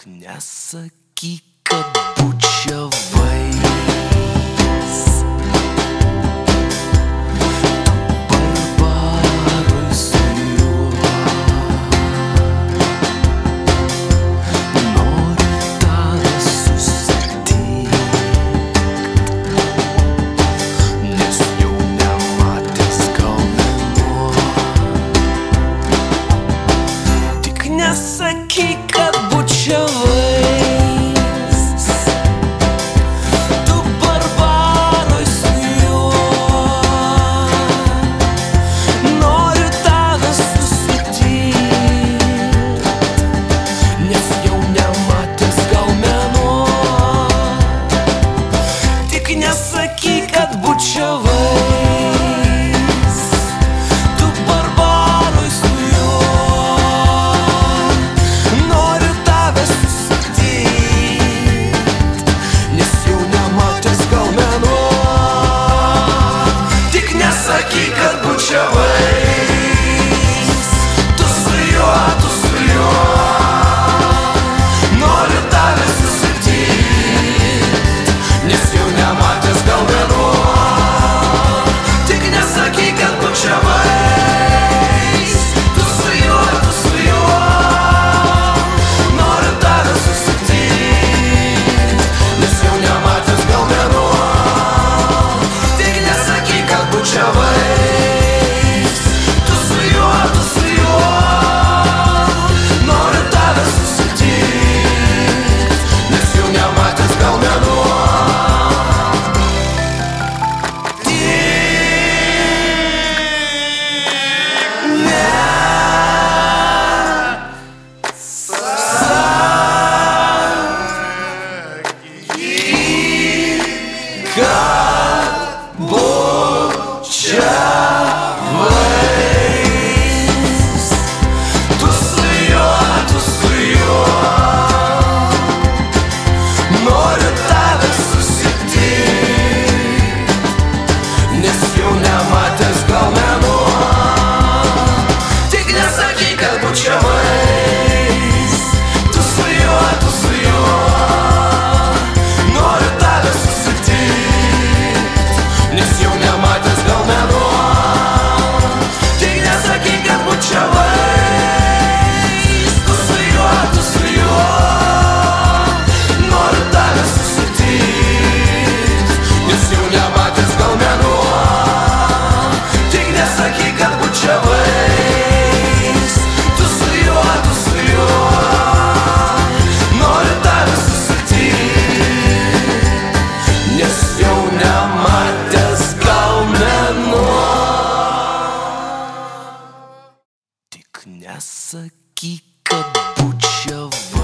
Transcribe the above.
Tik nesakyk, kad bučiavais. Barbarui su juo noriu tave susitikt, nes jau nematęs gal mėnuo. Tik nesakyk, kad bučiavais. Tu barbarui su juo noriu tave susitikt, nes jau nematęs gal mėnuo. Tik nesakyk, kad bučiavais. Tu barbarui su juo noriu tave susitikt, nes jau nematęs gal mėnuo. Tik nesakyk, kad bučiavais. Tu su juo noriu tave susitikt, nes jau nematęs gal mėnuo. Tik nesakyk, kad bučiavais. Tu su juo noriu tave susitikt, nes jau nematęs gal mėnuo. Tik nesakyk, kad bučiavais. Tu su juo noriu tave susitikt, nes jau nematęs gal mėnuo. Kad bučiavais. Tu su juo noriu tave susitikt, nes jau nematęs gal mėnuo. Tik nesakyk, kad bučiavais. Tu su juo noriu tave susitikt, nes jau nematęs gal mėnuo. Tik nesakyk, kad bučiavais. Tu su juo noriu tave susitikt, nes jau nematęs gal mėnuo. Tik nesakyk, kad bučiavais. Tu su juo noriu tave susitikt, nes jau nematęs gal mėnuo. Tik nesakyk, kad bučiavais.